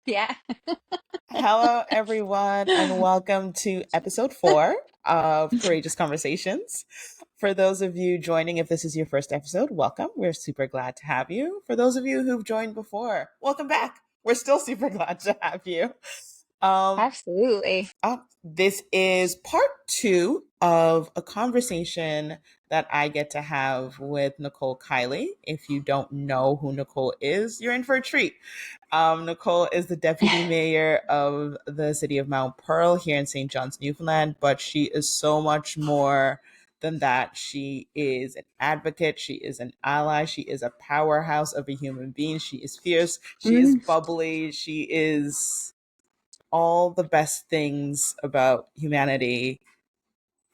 Yeah. Hello, everyone, and welcome to episode 4 of Courageous Conversations. For those of you joining, if this is your first episode, welcome. We're super glad to have you. For those of you who've joined before, welcome back. We're still super glad to have you. Um, Absolutely. this is part 2 of a conversation that I get to have with Nicole Kieley. If you don't know who Nicole is, you're in for a treat. Nicole is the deputy mayor of the city of Mount Pearl here in St. John's, Newfoundland, but she is so much more than that. She is an advocate, she is an ally, she is a powerhouse of a human being. She is fierce, she is Mm. bubbly, she is all the best things about humanity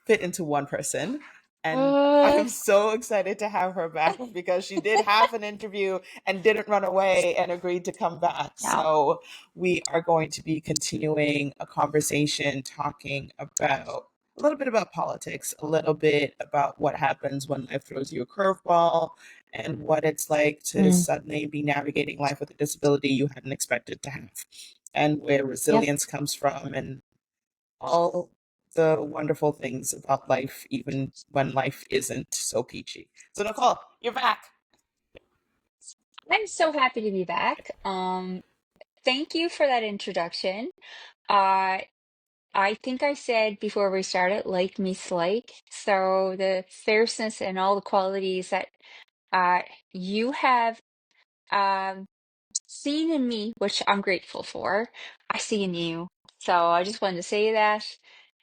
fit into one person. And I Uh, am so excited to have her back because she did half an interview and didn't run away and agreed to come back. no. So we are going to be continuing a conversation talking about a little bit about politics, a little bit about what happens when life throws you a curveball and what it's like to Mm. suddenly be navigating life with a disability you hadn't expected to have and where Yep. resilience comes from and all the wonderful things about life, even when life isn't so peachy. So, Nicole, you're back. I'm so happy to be back. Thank you for that introduction. Uh, I think I said before we started, like meets like. So the fierceness and all the qualities that uh you have um seen in me, which I'm grateful for, I see in you. So I just wanted to say that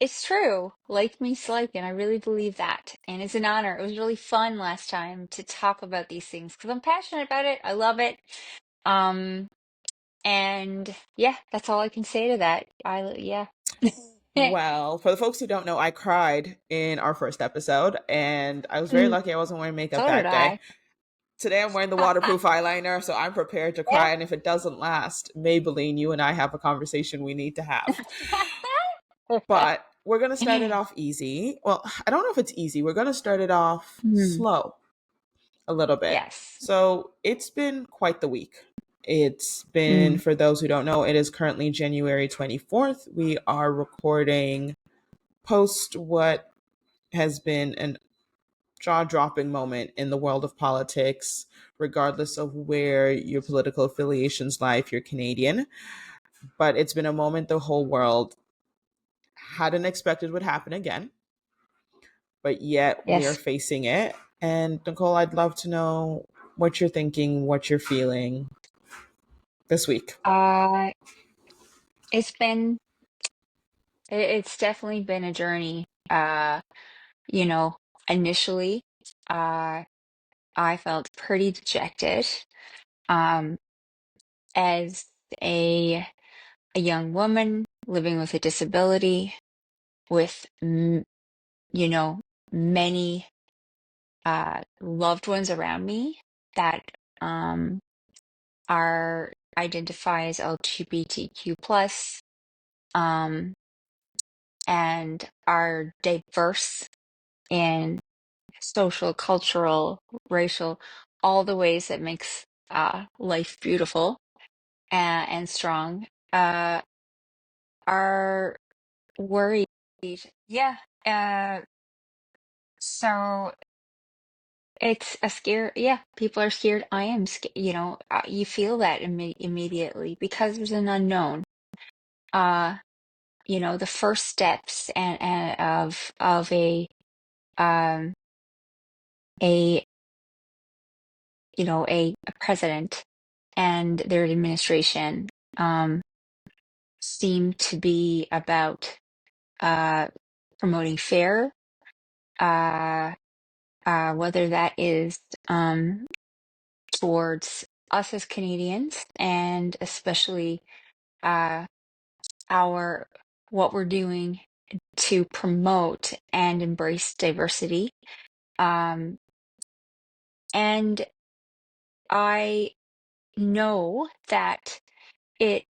it's true. Like meets like, and I really believe that. And it's an honor. It was really fun last time to talk about these things because I'm passionate about it. I love it. Um, and yeah, that's all I can say to that. Yeah. Well, for the folks who don't know, I cried in our first episode, and I was very Mm, lucky I wasn't wearing makeup so did that day. I. Today I'm wearing the waterproof eyeliner, so I'm prepared to Yeah. cry. And if it doesn't last, Maybelline, you and I have a conversation we need to have. But we're going to start it off easy. Well, I don't know if it's easy. We're going to start it off Mm, slow a little bit. yes. So it's been quite the week. It's been, Mm, for those who don't know, it is currently January 24th. We are recording post what has been an jaw dropping moment in the world of politics, regardless of where your political affiliations lie, if you're Canadian. But it's been a moment the whole world hadn't expected would happen again, but yet we are yes. facing it. And Nicole, I'd love to know what you're thinking, what you're feeling this week. Uh, it's been, it's definitely been a journey. You know, initially, uh, I felt pretty dejected. Um, as a a young woman living with a disability, with you know, many loved ones around me that um are identify as LGBTQ plus, um, and are diverse in social, cultural, racial, all the ways that makes life beautiful and strong, uh, are worried. Yeah. So it's a scare. Yeah, people are scared. I am scared. You feel that immediately because there's an unknown. Uh, the first steps and of um a a president and their administration um seem to be about uh promoting fair, uh whether that is um towards us as Canadians, and especially uh our what we're doing to promote and embrace diversity. um and I know that it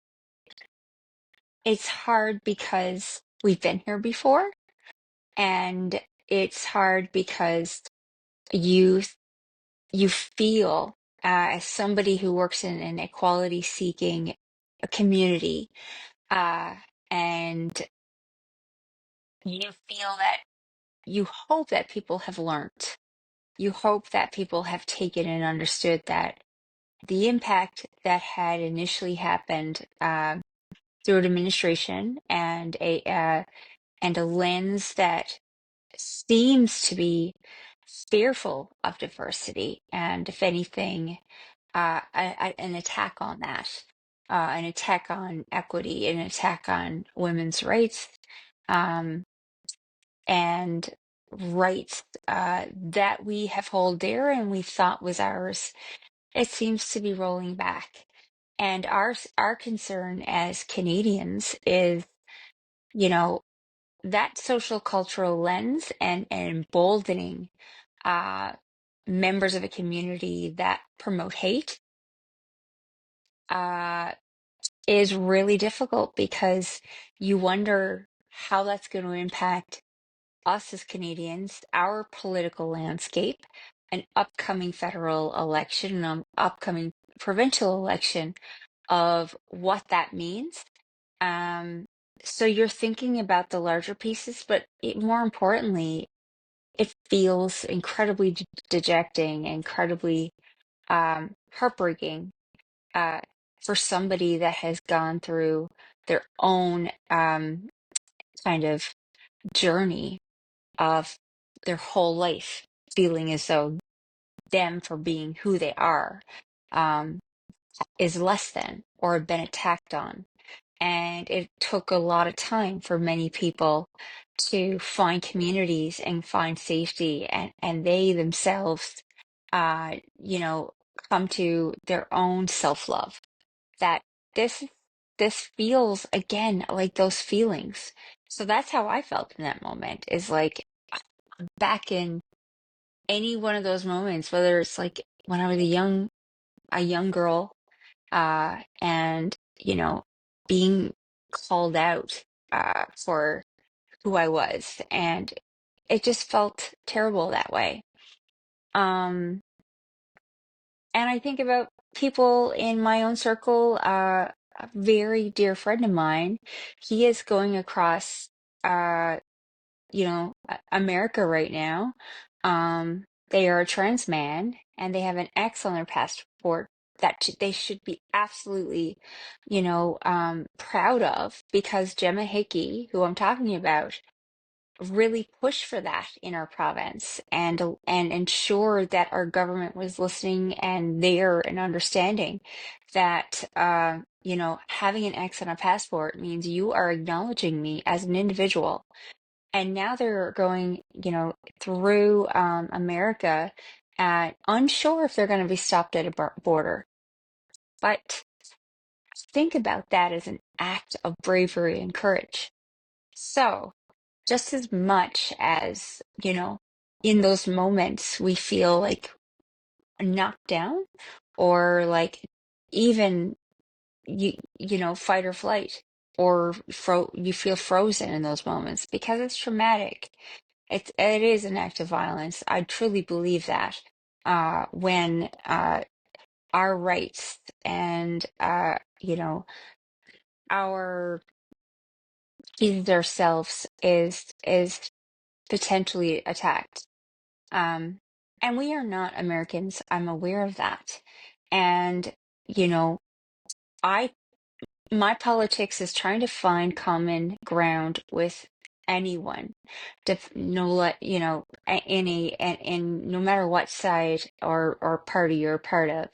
it's hard because we've been here before, and it's hard because you you feel, as somebody who works in an equality seeking a community, uh, and you feel that you hope that people have learned. You hope that people have taken and understood that the impact that had initially happened through an administration and a lens that seems to be fearful of diversity, and if anything, an attack on that, an attack on equity, an attack on women's rights, um, and rights that we have held dear and we thought was ours. It seems to be rolling back. And our concern as Canadians is, you know, that social cultural lens and emboldening uh, members of a community that promote hate uh, is really difficult, because you wonder how that's going to impact us as Canadians, our political landscape, an upcoming federal election, an upcoming provincial election, of what that means. Um, so you're thinking about the larger pieces, but more importantly, it feels incredibly dejecting, incredibly heartbreaking uh, for somebody that has gone through their own kind of journey of their whole life, feeling as though them for being who they are um, is less than or been attacked on. And it took a lot of time for many people to find communities and find safety, and they themselves, you know, come to their own self-love. That this this feels again like those feelings. So that's how I felt in that moment, is like back in any one of those moments, whether it's like when I was a young girl, and being called out for who I was, and it just felt terrible that way. Um, and I think about people in my own circle. A very dear friend of mine, he is going across, uh, America right now. They are a trans man, and they have an X on their passport that they should be absolutely, proud of, because Gemma Hickey, who I'm talking about, really pushed for that in our province, and ensure that our government was listening and there and understanding that having an X on a passport means you are acknowledging me as an individual. And now they're going, through America, unsure if they're going to be stopped at a border. But think about that as an act of bravery and courage. So, just as much as, in those moments we feel like knocked down, or like even fight or flight, or you feel frozen in those moments because it's traumatic. It is an act of violence. I truly believe that when our rights and our is ourselves is potentially attacked. Um, and we are not Americans. I'm aware of that. And you know, I my politics is trying to find common ground with anyone, no let any, and no matter what side or party you're a part of.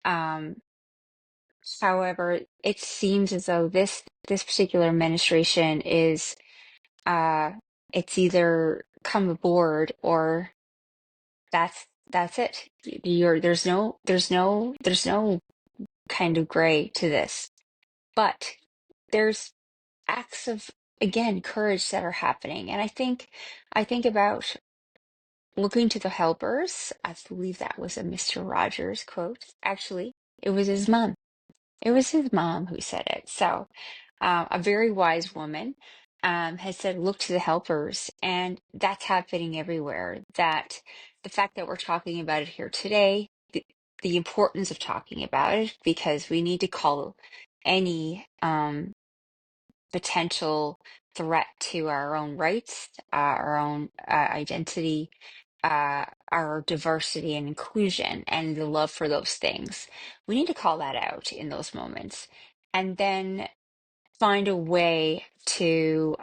Um, However, it seems as though this particular administration is uh it's either come aboard, or that's it. There's no kind of gray to this. But there's acts of, again, courage that are happening. And I think about looking to the helpers. I believe that was a Mr. Rogers quote. Actually, it was his mom. It was his mom who said it. So, a very wise woman has said, look to the helpers. And that's happening everywhere. That the fact that we're talking about it here today, the importance of talking about it, because we need to call any potential threat to our own rights, our own identity, our diversity and inclusion, and the love for those things. We need to call that out in those moments, and then find a way to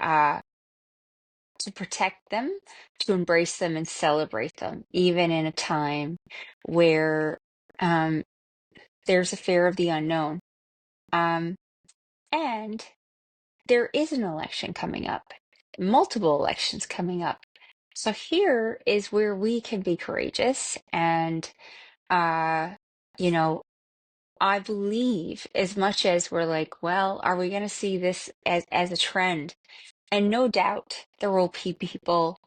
protect them, to embrace them, and celebrate them, even in a time where um, there's a fear of the unknown. Um, and there is an election coming up, multiple elections coming up. So here is where we can be courageous. And, uh, you know, I believe as much as we're like, well, are we going to see this as a trend? And no doubt there will be people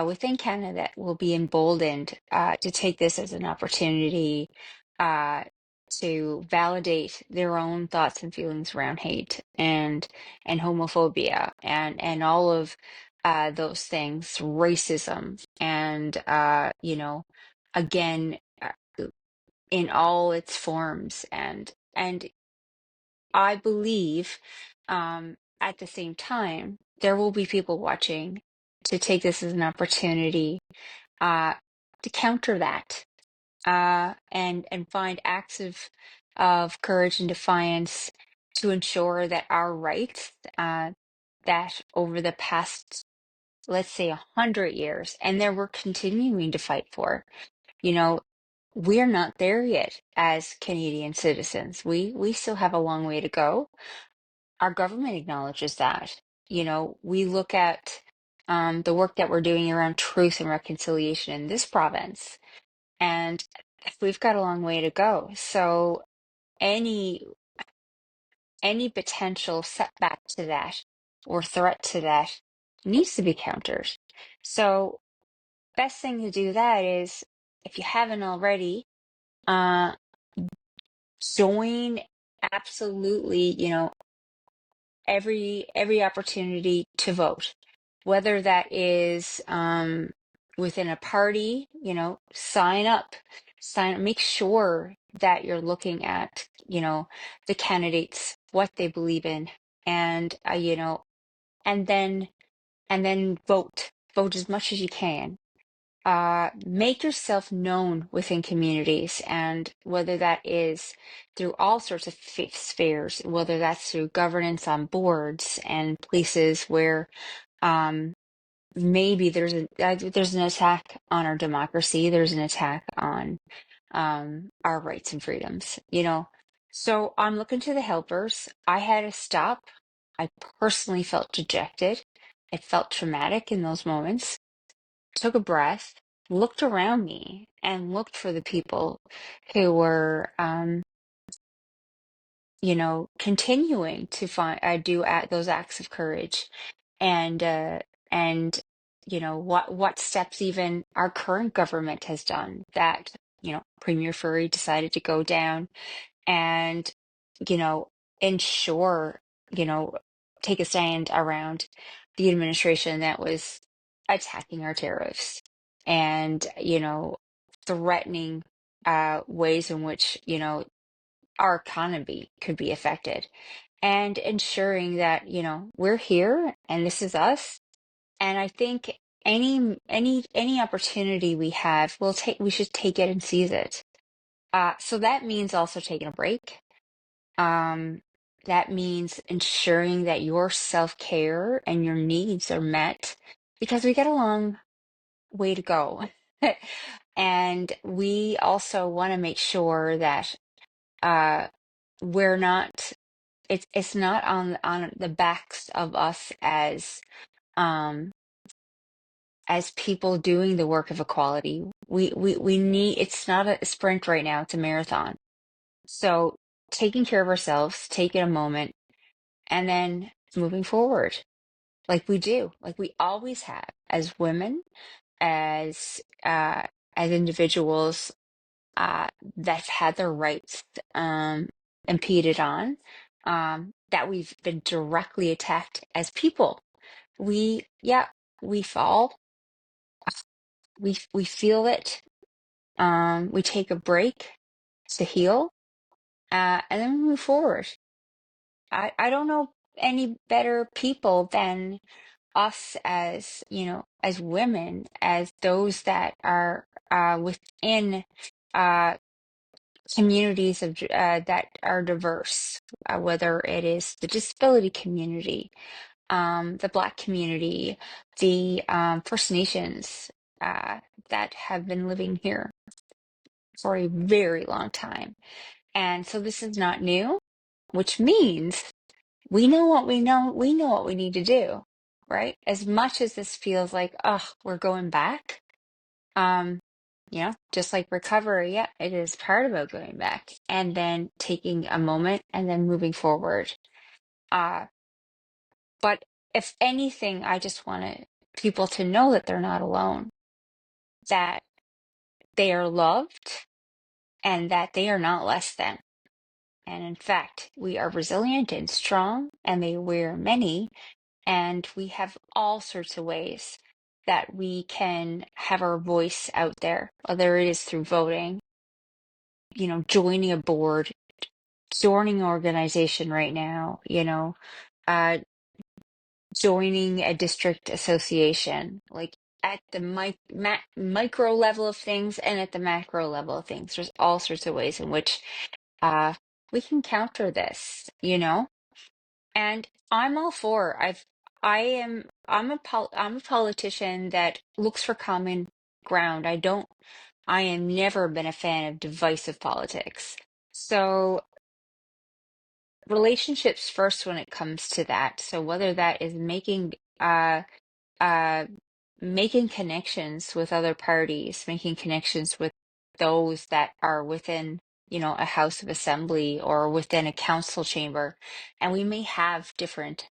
within Canada that will be emboldened to take this as an opportunity uh, to validate their own thoughts and feelings around hate and homophobia and all of those things, racism, and again in all its forms. And I believe at the same time there will be people watching to take this as an opportunity uh, to counter that and find acts of courage and defiance to ensure that our rights that over the past, let's say, 100 years, and there we're continuing to fight for, you know, we're not there yet as Canadian citizens. We still have a long way to go. Our government acknowledges that. We look at the work that we're doing around truth and reconciliation in this province, and we've got a long way to go. So any any potential setback to that or threat to that needs to be countered. So best thing to do that is, if you haven't already, uh, join absolutely, every opportunity to vote, whether that is within a party, sign up, make sure that you're looking at, the candidates, what they believe in, and and then vote as much as you can. Make yourself known within communities, and whether that is through all sorts of spheres, whether that's through governance on boards and places where um, maybe there's an attack on our democracy, there's an attack on our rights and freedoms. So I'm looking to the helpers. I had to stop. I personally felt dejected. It felt traumatic in those moments. Took a breath, looked around me, and looked for the people who were, continuing to those acts of courage, and what steps even our current government has done that Premier Furry decided to go down and you know ensure you know take a stand around the administration that was attacking our tariffs and threatening ways in which our economy could be affected, and ensuring that we're here and this is us. And I think any opportunity we have, we should take it and seize it. So that means also taking a break. um, that means ensuring that your self-care and your needs are met, because we got a long way to go. And we also want to make sure that uh, we're not it's not on the backs of us um as people doing the work of equality. We need, it's not a sprint right now, it's a marathon. So taking care of ourselves, taking a moment, and then moving forward like we do, like we always have, as women, as uh as individuals that's had their rights impeded on, that we've been directly attacked as people. We fall, we feel it, we take a break to heal, and then we move forward. I don't know any better people than us as, as women, as those that are within uh, communities that are diverse, whether it is the disability community, the Black community, the First Nations that have been living here for a very long time. And so this is not new, which means we know what we know what we need to do, right? As much as this feels like, oh, we're going back, um, just like recovery, yeah, it is part about going back and then taking a moment and then moving forward. Uh, but if anything, I just wanted people to know that they're not alone, that they are loved and that they are not less than. And in fact, we are resilient and strong, and we are many, and we have all sorts of ways that we can have our voice out there, whether it is through voting, joining a board, joining an organization right now, uh, joining a district association, like at the micro level of things and at the macro level of things. There's all sorts of ways in which uh, we can counter this, and I'm all for. I'm a politician that looks for common ground. I am never been a fan of divisive politics. So relationships first when it comes to that. So whether that is uh making connections with other parties, making connections with those that are within, a House of Assembly or within a council chamber, and we may have different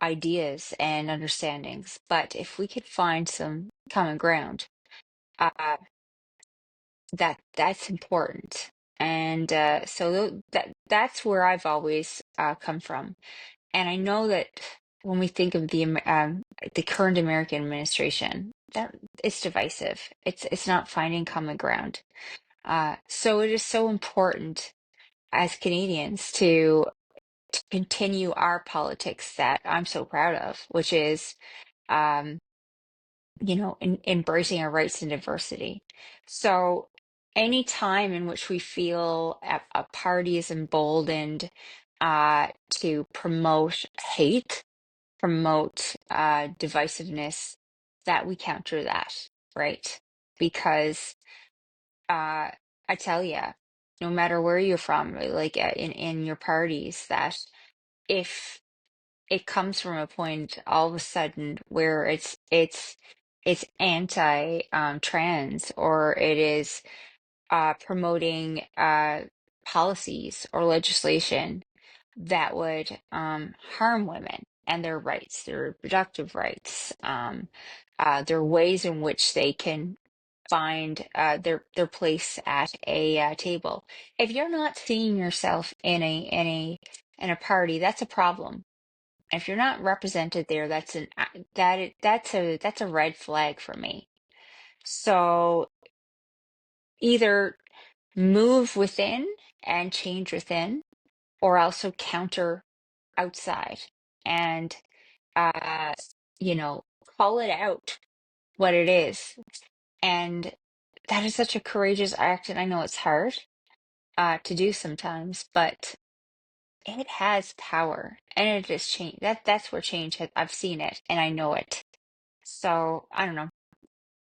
ideas and understandings, but if we could find some common ground, uh, that's important. And that's where I've always come from. And I know that when we think of the current American administration, that it's divisive. It's not finding common ground. So it is so important as Canadians to continue our politics that I'm so proud of, which is um, embracing our rights and diversity. So any time in which we feel a party is emboldened to promote hate, promote divisiveness, that we counter that, right? Because I tell you, no matter where you're from, like in your parties, that if it comes from a point all of a sudden where it's anti trans, or it is promoting policies or legislation that would harm women and their rights, their reproductive rights, their ways in which they can find their place at a table. If you're not seeing yourself in a party, that's a problem. If you're not represented there, that's a red flag for me. So either move within and change within, or also counter outside and uh you know call it out what it is. And that is such a courageous act, and I know it's hard to do sometimes, but it has power, and it is change. That's where change has, I've seen it and I know it. So I don't know,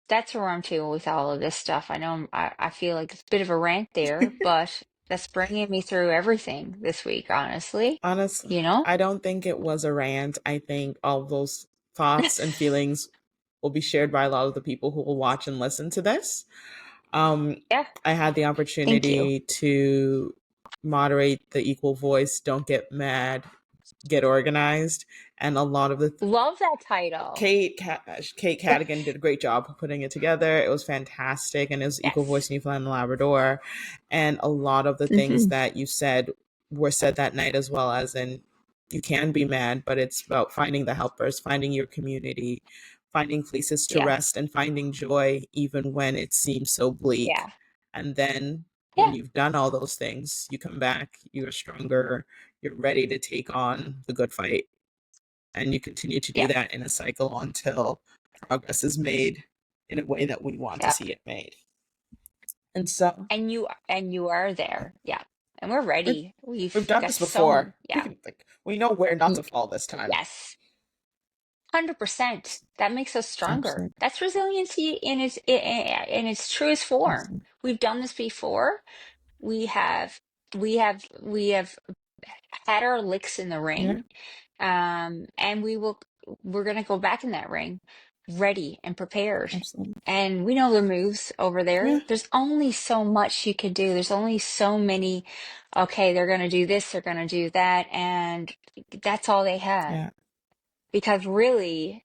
that's where I'm to with all of this stuff. I know I feel like it's a bit of a rant there, but that's bringing me through everything this week, honestly. Honestly, you know I don't think it was a rant. I think all of those thoughts and feelings will be shared by a lot of the people who will watch and listen to this. Um, Yeah, I had the thank you. opportunity to moderate the Equal Voice Don't Get Mad, Get Organized, and a lot of the Love that title. Kate Cadigan did a great job of putting it together. It was fantastic, and it was Equal Yes. Voice Newfoundland and Labrador, and a lot of the things Hmm. that you said were said that night as well, as in you can be mad, but it's about finding the helpers, finding your community, finding places to Yeah. rest, and finding joy even when it seems so bleak. Yeah. And then when Yeah. you've done all those things, you come back, you're stronger, you're ready to take on the good fight. And you continue to do Yeah. that in a cycle until progress is made in a way that we want to Yeah. see it made. And so And you are there. Yeah. And we're we've, ready. we've We've done got this so before. We yeah. can like we know where not Y- to fall this time. yes. 100%. That makes us stronger. Absolutely. That's resiliency in its truest form. Absolutely. We've done this before. We have we have had our licks in the Yeah, ring. And we're gonna go back in that ring ready and prepared. absolutely. And we know the moves over Yeah, there. There's only so much you can do. There's only so many, okay, they're gonna do this, they're gonna do that, and that's all they have. yeah, Because really,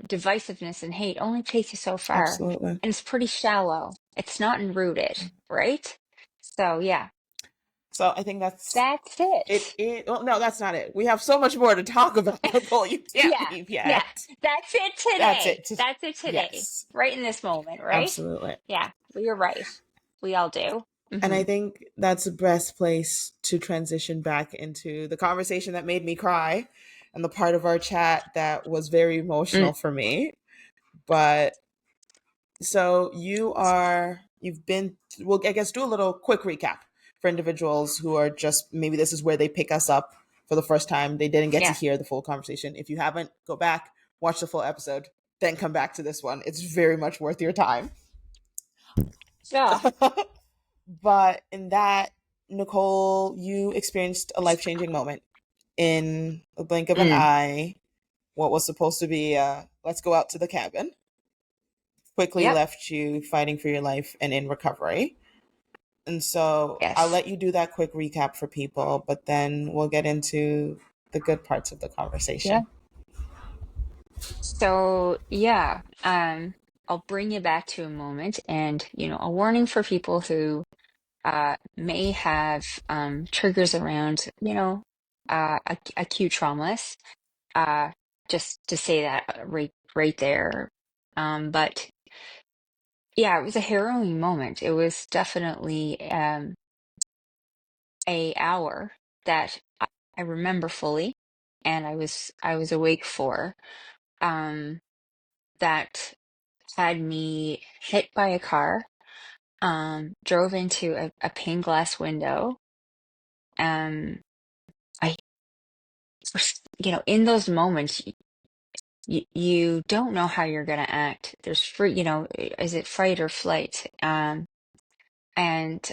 divisiveness and hate only takes you so far. absolutely. And it's pretty shallow. It's not enrooted, right? So yeah, So I think that's that's it. it. Well, no, that's not it. We have so much more to talk about, Nicole. You can't Yeah, leave yeah. yet. That's it That's today. it. That's it today. Yes, Right in this moment, right? absolutely. Yeah, well, you're right. We all do. And I Hmm. think that's the best place to transition back into the conversation that made me cry and the part of our chat that was very Mm, emotional for me. But so you've been, well, I guess do a little quick recap for individuals who are just maybe this is where they pick us up for the first time. They didn't get to yeah, hear the full conversation. If you haven't, go back, watch the full episode, then come back to this one. It's very much worth your time. yeah. But in that, Nicole, you experienced a life changing moment in a blink of an Mm, eye. What was supposed to be let's go out to the cabin quickly yep. left you fighting for your life and in recovery. And so I'll Yes. let you do that quick recap for people, but then we'll get into the good parts of the Yeah. conversation. So yeah, I'll bring you back to a moment, and a warning for people who may have triggers around acute traumas. Uh, just to say that right there. But yeah, it was a harrowing moment. It was definitely a hour that I remember fully, and I was awake for. Um, that had me hit by a car. Drove into a pane glass window. Um, I, in those moments, you don't know how you're gonna act. There's free, is it fight or flight? And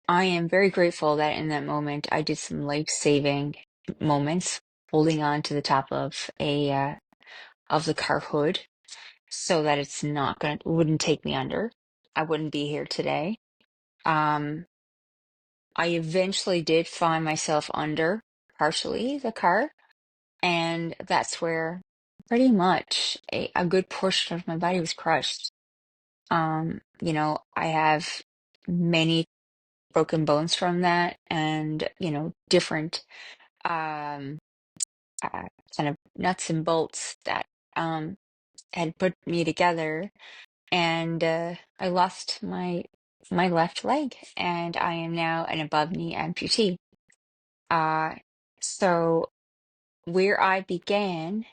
I am very grateful that in that moment I did some life-saving moments, holding on to the top of a of the car hood so that it's not gonna wouldn't take me under. I wouldn't be here today. Um, I eventually did find myself under partially the car, and that's where pretty much a good portion of my body was crushed. I have many broken bones from that, and different um uh, kind of nuts and bolts that um had put me together, and I lost my left leg, and I am now an above knee amputee. uh so where I began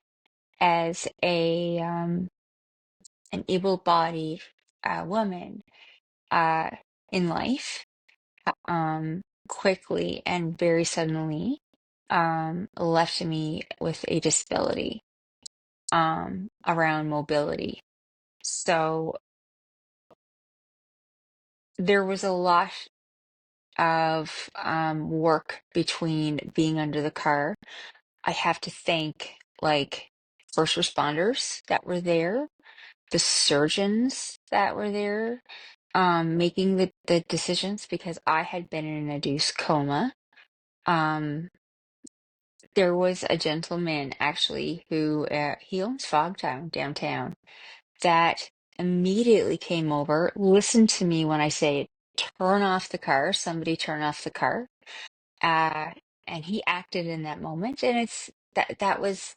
as a an able-bodied woman uh in life, quickly and very suddenly left me with a disability around mobility. So there was a lot of work between being under the car. I have to thank like first responders that were there, the surgeons that were there, making the decisions because I had been in an induced coma. Um, There was a gentleman actually who he owns Fogtown downtown that immediately came over, listened to me when I say turn off the car, somebody turn off the car, uh, and he acted in that moment, and that was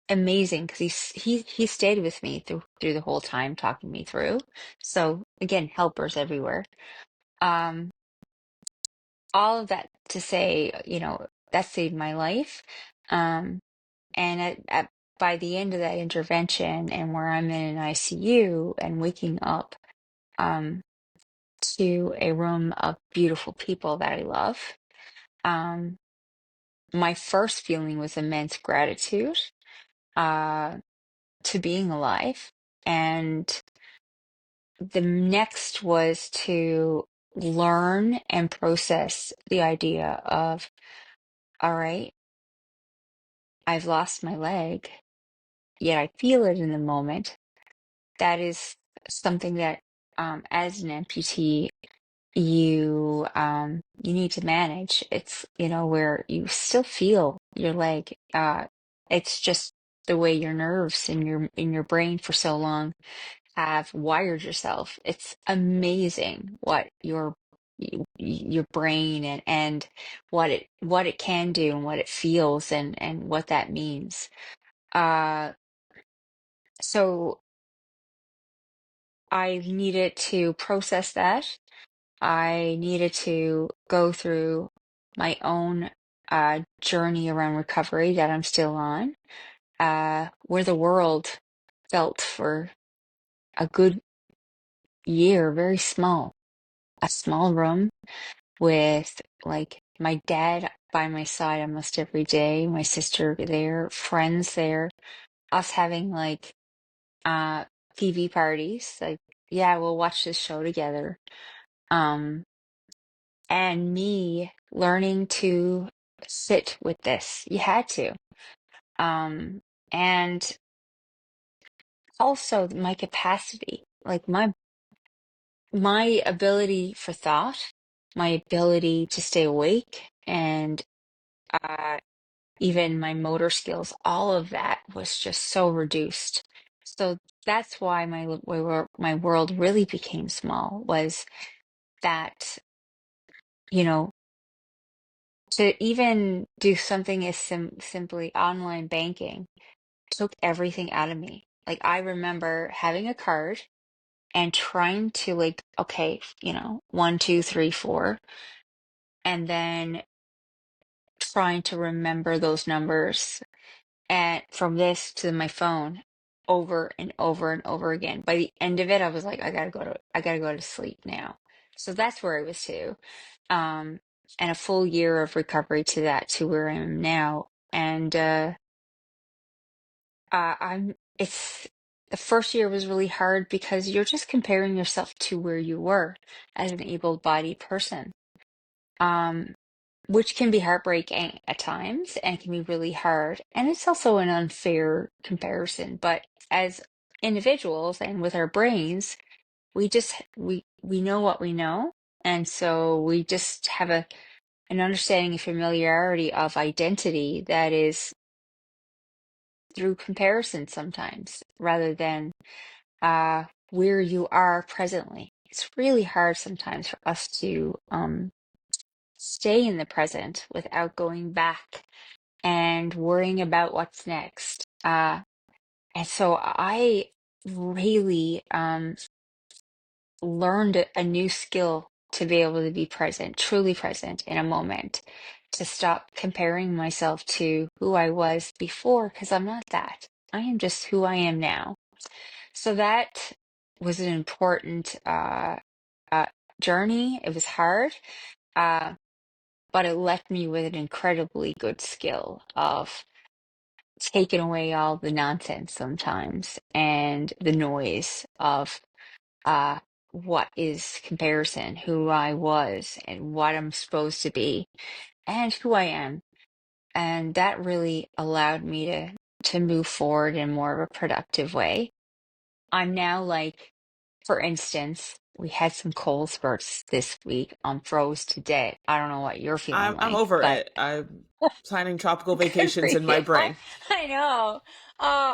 amazing because he stayed with me through the whole time, talking me through. So again, helpers everywhere. Um, all of that to say, that saved my life. Um, and by the end of that intervention, and where I'm in an ICU and waking up um, to a room of beautiful people that I love, um, my first feeling was immense gratitude uh, to being alive. And the next was to learn and process the idea of, all right, I've lost my leg, yet I feel it in the moment. That is something that, as an amputee, you need to manage. It's, where you still feel your leg. It's just the way your nerves in your brain for so long have wired yourself. It's amazing what your brain and what it can do and what it feels and what that means. Uh, so I needed to process that. I needed to go through my own journey around recovery that I'm still on, where the world felt for a good year very small. A small room with like my dad by my side almost every day, my sister there, friends there, us having like uh TV parties, like, yeah, we'll watch this show together. Um, and me learning to sit with this. You had to. Um, and also my capacity, like my ability for thought, my ability to stay awake, and uh even my motor skills, all of that was just so reduced. So that's why my world really became small, was that, you know, to even do something as simply online banking took everything out of me. Like, I remember having a card and trying to, like, okay, one, two, three, four, and then trying to remember those numbers and from this to my phone over and over and over again. By the end of it, I was like, I gotta go to sleep now. So that's where I was to. Um, and a full year of recovery to that, to where I am now. And it's the first year was really hard because you're just comparing yourself to where you were as an able-bodied person. Um, which can be heartbreaking at times and can be really hard. And it's also an unfair comparison. But as individuals and with our brains, we know what we know. And so we just have an understanding and familiarity of identity that is through comparison sometimes, rather than where you are presently. It's really hard sometimes for us to stay in the present without going back and worrying about what's next. And so I really learned a new skill to be able to be present, truly present in a moment, to stop comparing myself to who I was before, because I'm not that. I am just who I am now. So that was an important uh, journey. It was hard, uh, but it left me with an incredibly good skill of taken away all the nonsense sometimes and the noise of uh what is comparison, who I was and what I'm supposed to be and who I am. And that really allowed me to move forward in more of a productive way. I'm now like, for instance, we had some cold spurts this week. I'm froze to death. I don't know what you're feeling I'm like, over but it. I'm planning tropical good for vacations in my you. brain. I know.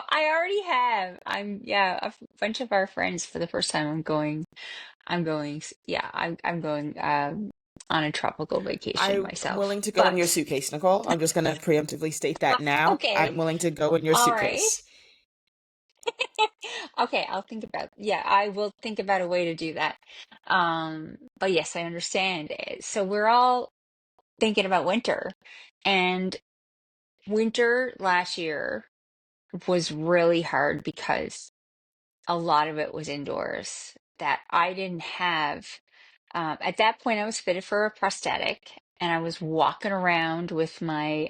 I already have. Yeah, a bunch of our friends for the first time. I'm going on a tropical vacation I'm myself. willing to go in your But suitcase, Nicole. I'm just going to preemptively state that now. I'm okay, willing to go in your all right. suitcase. Okay, I'll think about, yeah, I will think about a way to do that. But yes, I understand. So we're all thinking about winter, and winter last year was really hard because a lot of it was indoors that I didn't have. At that point, I was fitted for a prosthetic, and I was walking around with my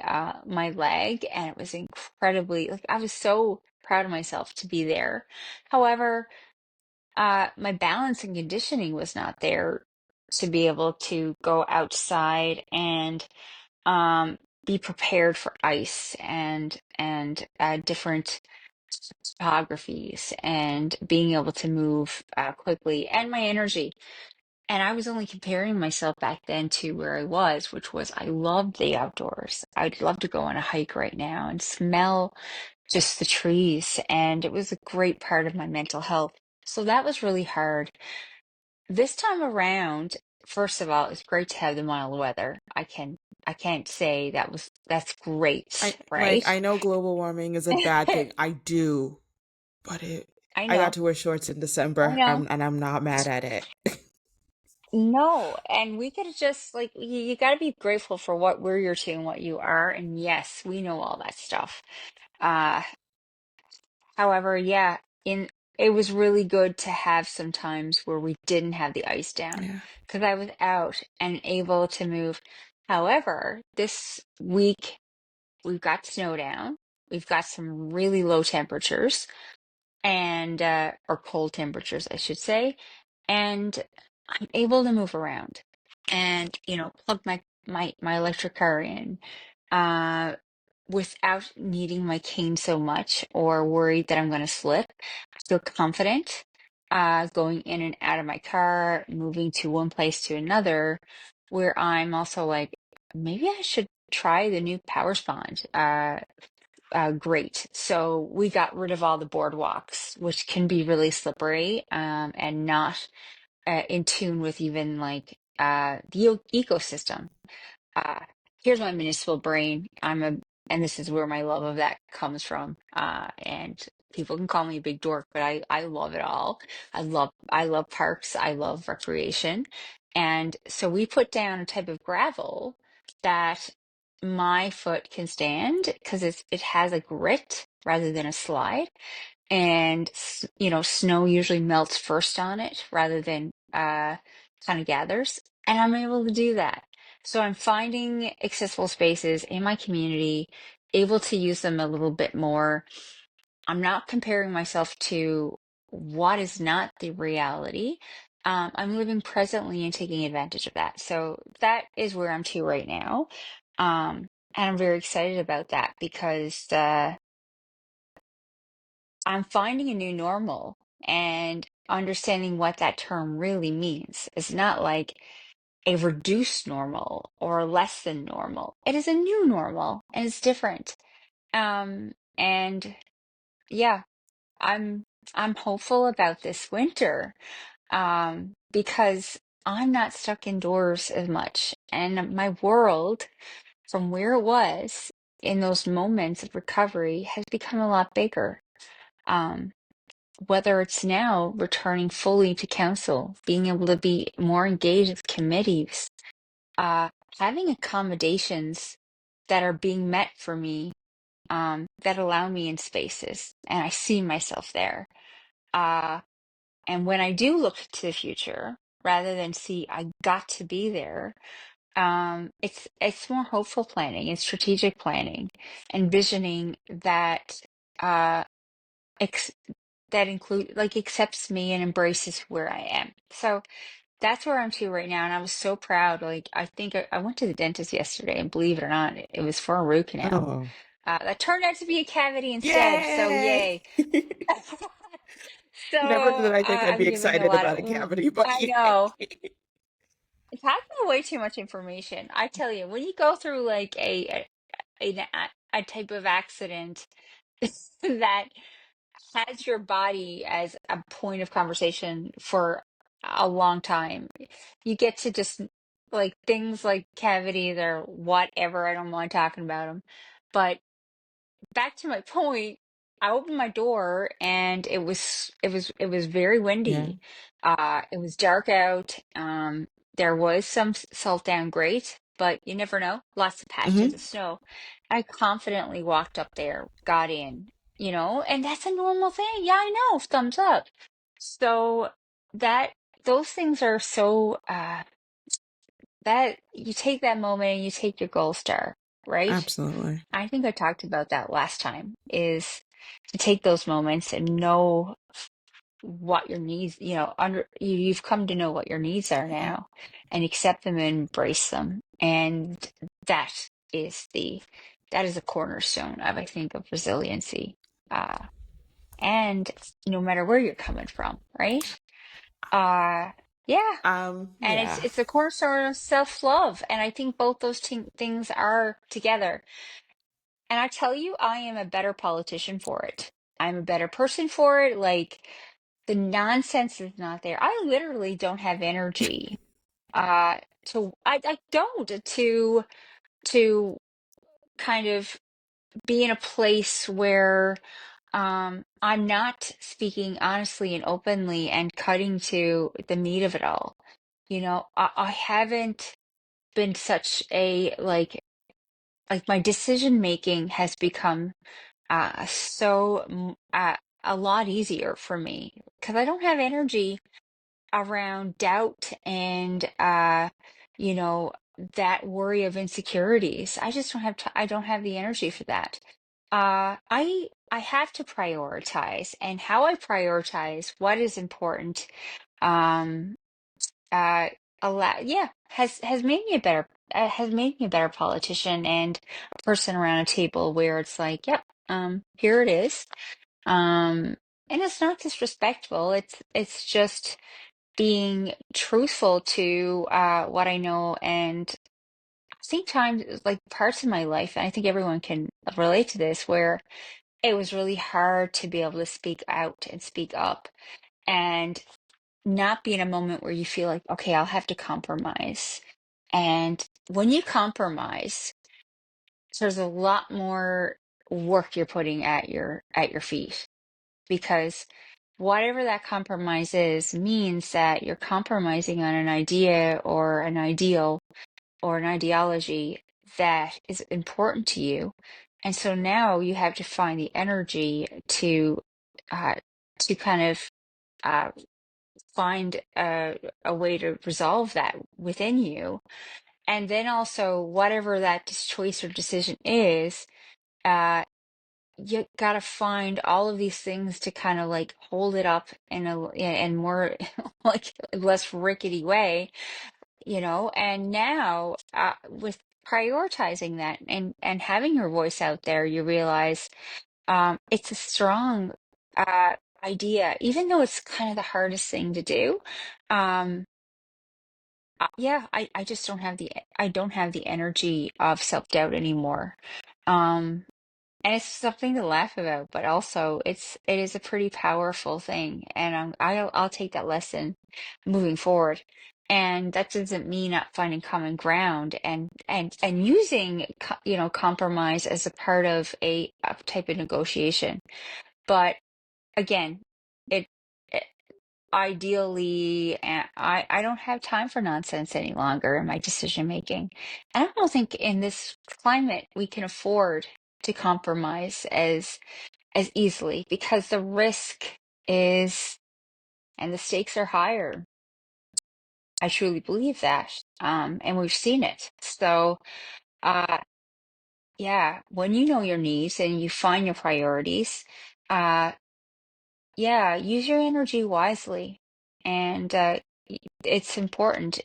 leg, and it was incredibly, like, I was so proud of myself to be there. However, my balance and conditioning was not there to be able to go outside and um, be prepared for ice and different topographies and being able to move quickly and my energy. And I was only comparing myself back then to where I was, which was I loved the outdoors. I'd love to go on a hike right now and smell just the trees. And it was a great part of my mental health. So that was really hard. This time around, first of all, it's great to have the mild weather. I can't say that's great, right? I know global warming is a bad thing. I do, but I I got know. to wear shorts in I December, know. and I'm not mad at it. No, and we could have just like you got to be grateful for what where you're to and what you are. And yes, we know all that stuff. Uh, However, yeah, in it was really good to have some times where we didn't have the ice down Yeah, because I was out and able to move. However, this week we've got snow down. We've got some really low temperatures and or cold temperatures, I should say, and I'm able to move around and plug my electric car in uh without needing my cane so much or worried that I'm going to slip. I feel confident going in and out of my car, moving to one place to another, where I'm also like, maybe I should try the new Power Spond. Great. So we got rid of all the boardwalks, which can be really slippery and not in tune with even like the ecosystem. uh Here's my municipal brain. And this is where my love of that comes from. And people can call me a big dork, but I love it all. I love parks. I love recreation. And so we put down a type of gravel that my foot can stand because it has a grit rather than a slide. And snow usually melts first on it rather than kind of gathers, and I'm able to do that. So I'm finding accessible spaces in my community, able to use them a little bit more. I'm not comparing myself to what is not the reality. I'm living presently and taking advantage of that. So that is where I'm to right now. And I'm very excited about that because I'm finding a new normal and understanding what that term really means. It's not like a reduced normal or less than normal. It is a new normal and it's different. And yeah, I'm I'm hopeful about this winter because I'm not stuck indoors as much, and my world from where it was in those moments of recovery has become a lot bigger. Um, whether it's now returning fully to council, being able to be more engaged with committees, uh, having accommodations that are being met for me, that allow me in spaces, and I see myself there. Uh, and when I do look to the future, rather than see I got to be there, it's more hopeful planning and strategic planning, envisioning that uh, ex that include like accepts me and embraces where I am. So that's where I'm to right now, and I was so proud. Like I think I went to the dentist yesterday, and believe it or not, it was for a root canal. oh, That turned out to be a cavity instead. So yay! yay! So Never did I think I'd I'm be giving a excited lot of. about a cavity, but I yay! know it's having way too much information. I tell you, when you go through like a type of accident that has your body as a point of conversation for a long time. You get to just like things like cavities or whatever. I don't mind talking about them. But back to my point. I opened my door and it was very Yeah. windy. It was dark out. There was some salt down grate, but you never know. Lots of patches Hmm. of snow. I confidently walked up there, got in, and that's a normal thing. Yeah, I know. Thumbs up. So that those things are so that you take that moment and you take your gold star, right? Absolutely. I think I talked about that last time, is to take those moments and know what your needs, you've come to know what your needs are Yeah. now and accept them and embrace them. And that is that is a cornerstone of, I think, of resiliency. Uh, and no matter where you're coming from, right? Uh, yeah. And Yeah. it's a cornerstone of self-love. And I think both those things are together. And I tell you, I am a better politician for it. I'm a better person for it. Like, the nonsense is not there. I literally don't have energy I don't to kind of be in a place where I'm not speaking honestly and openly and cutting to the meat of it all. I haven't been such a like my decision making has become a lot easier for me because I don't have energy around doubt and you know that worry of insecurities. I just don't have I don't have the energy for that. I have to prioritize, and how I prioritize what is important um uh yeah, has made me a better politician and a person around a table where it's like, yep, here it is. um and it's not disrespectful, it's just being truthful to what I know. And I think times, like parts of my life, and I think everyone can relate to this, where it was really hard to be able to speak out and speak up and not be in a moment where you feel like, okay, I'll have to compromise. And when you compromise, there's a lot more work you're putting at your feet, because whatever that compromise is means that you're compromising on an idea or an ideal or an ideology that is important to you. And so now you have to find the energy uh, to kind of uh, find a way to resolve that within you. And then also, whatever that choice or decision is, uh, you gotta find all of these things to kind of like hold it up in in more like less rickety way, and now with prioritizing that and having your voice out there, you realize it's a strong uh idea, even though it's kind of the hardest thing to do. um yeah, I just don't have I don't have the energy of self-doubt anymore. um and it's something to laugh about, but also it is a pretty powerful thing, and I'll take that lesson moving forward. And that doesn't mean not finding common ground and using compromise as a part of a type of negotiation. But again, it, it ideally, I don't have time for nonsense any longer in my decision making. And I don't think in this climate we can afford to compromise as easily, because the risk is and the stakes are higher. I truly believe that. And we've seen it. So, uh, yeah, when you know your needs and you find your priorities, uh, yeah, use your energy wisely. And it's important.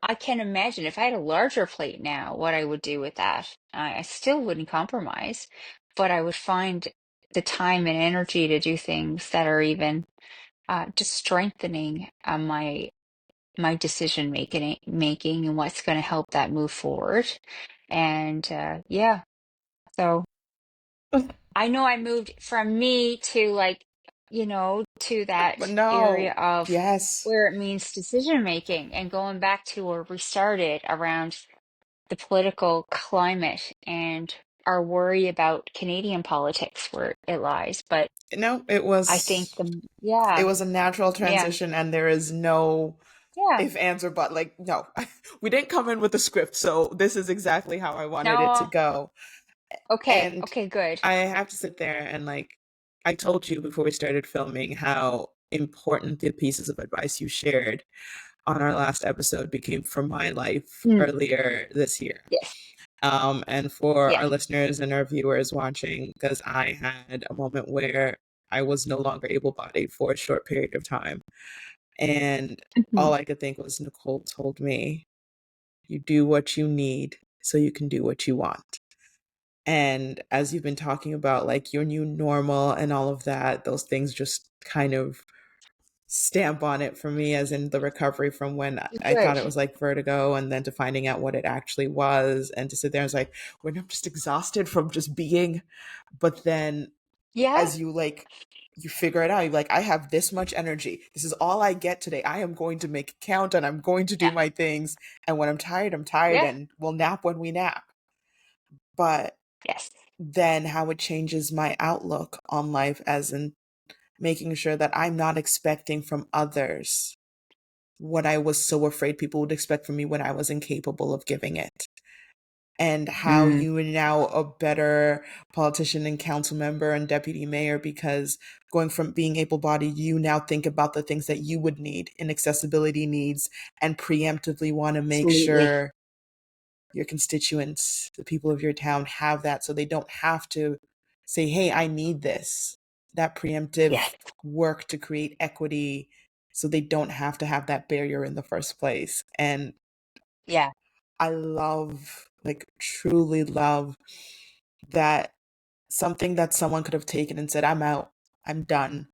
I can imagine if I had a larger plate now, what I would do with that. I still wouldn't compromise, but I would find the time and energy to do things that are even just strengthening my decision making and what's going to help that move forward. And yeah, so I know I moved from me to like, to But that area no, of yes. where it means decision making and going back to where we started around the political climate and our worry about Canadian politics where it lies. But No, I think it yeah, was a natural yeah, transition, and there is no yeah. if, ands, or but. Like, no, we didn't come in with a script, so this is exactly how I wanted it to No, go. okay, And okay, good. I have to sit there and, like, I told you before we started filming how important the pieces of advice you shared on our last episode became for my life Mm, earlier this year. yes, And for yeah. our listeners and our viewers watching, because I had a moment where I was no longer able bodied for a short period of time. And Mhm. all I could think was, Nicole told me, you do what you need so you can do what you want. And as you've been talking about, like, your new normal and all of that, those things just kind of stamp on it for me, as in the recovery from when I thought Good. it was like vertigo, and then to finding out what it actually was, and to sit there and was like, when I'm just exhausted from just being. But then Yeah, as you, like, you figure it out, you're like, I have this much energy. This is all I get today. I am going to make it count, and I'm going to do yeah, my things. And when I'm tired, I'm tired, yeah, and we'll nap when we nap. But yes, then how it changes my outlook on life, as in making sure that I'm not expecting from others what I was so afraid people would expect from me when I was incapable of giving it. And how mm, you are now a better politician and council member and deputy mayor, because going from being able bodied, you now think about the things that you would need in accessibility needs, and preemptively want to make absolutely. sure your constituents, the people of your town, have that, so they don't have to say, hey, I need this. That preemptive Yes, work to create equity, so they don't have to have that barrier in the first place. And yeah, I love, like, truly love that something that someone could have taken and said, I'm out, I'm done.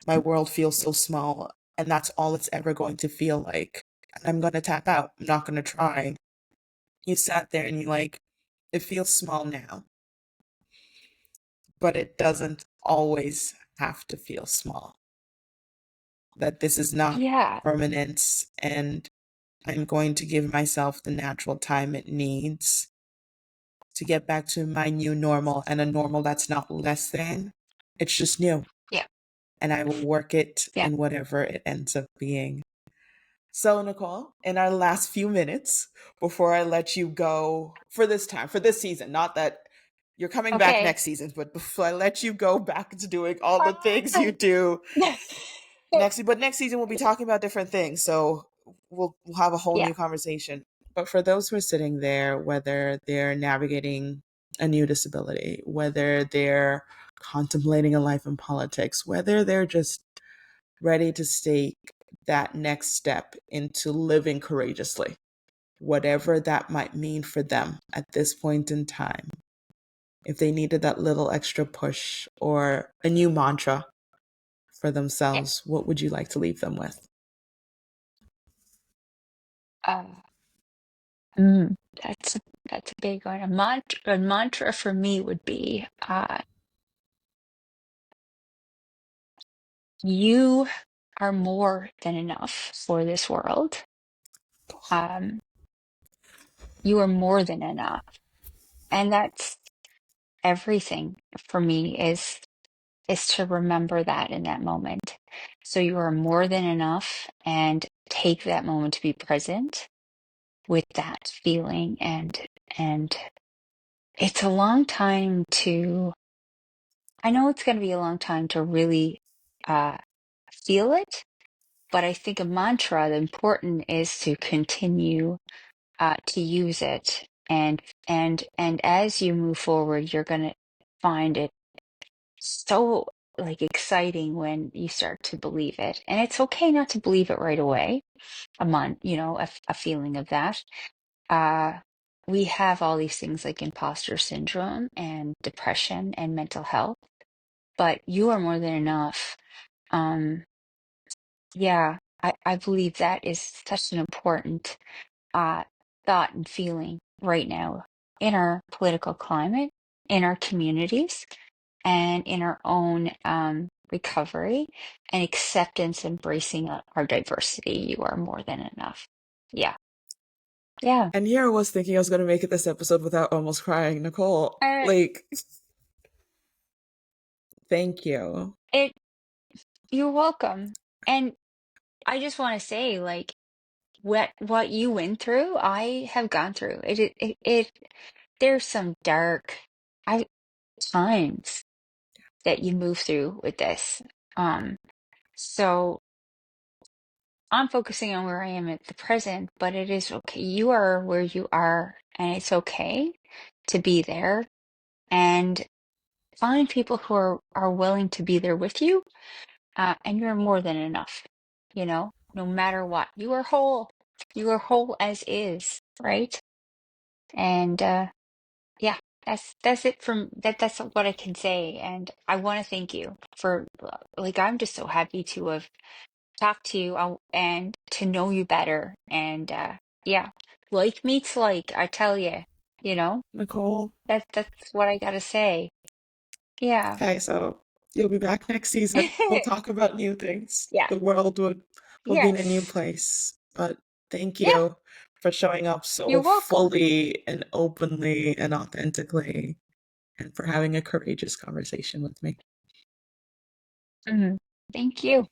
My world feels so small, and that's all it's ever going to feel like. I'm going to tap out. I'm not going to try. You sat there and you, like, it feels small now, but it doesn't always have to feel small. That this is not yeah, permanence, and I'm going to give myself the natural time it needs to get back to my new normal, and a normal that's not less than. It's just new. yeah, And I will work it yeah. in whatever it ends up being. So, Nicole, in our last few minutes before I let you go for this time, for this season, not that you're coming back Okay. next season, but before I let you go back to doing all the things you do next, but next season we'll be talking about different things. So we'll have a whole Yeah, new conversation. But for those who are sitting there, whether they're navigating a new disability, whether they're contemplating a life in politics, whether they're just ready to take that next step into living courageously, whatever that might mean for them at this point in time. If they needed that little extra push or a new mantra for yeah. themselves, what would you like to leave them with? Uh, mm, that's a, that's a big one. A mantra for me would be, you are more than enough for this world. Um, you are more than enough, and that's everything for me is to remember that in that moment. So you are more than enough, and take that moment to be present with that feeling. And it's a long time to, I know it's going to be a long time to really uh feel it, but I think a mantra, the important is to continue to use it. And as you move forward, you're going to find it so, like, exciting when you start to believe it. And it's okay not to believe it right away. A feeling of that. Uh, we have all these things like imposter syndrome and depression and mental health, but you are more than enough. Um, yeah, I believe that is such an important uh, thought and feeling right now in our political climate, in our communities, and in our own recovery and acceptance, embracing our diversity. You are more than enough. Yeah. Yeah. And here I was thinking I was going to make it this episode without almost crying. Nicole, Uh, like, thank you. it, you're welcome. And I just want to say, like, what you went through, I have gone through. There's some dark I times that you move through with this. Um, so I'm focusing on where I am at the present, but it is okay. You are where you are, and it's okay to be there and find people who are willing to be there with you. And you're more than enough, no matter what. You are whole. You are whole as is, right? And yeah, that's it from that. That's what I can say. And I want to thank you for like I'm just so happy to have talked to you and to know you better. And yeah, like meets like, I tell you, you know, Nicole. that's what I gotta say. Yeah. Okay, so you'll be back next season. We'll talk about new things. Yeah. The world will be in a new Yes. place. But thank Yeah. you for showing up so You're welcome. fully and openly and authentically and for having a courageous conversation with me. Mhm. Thank you.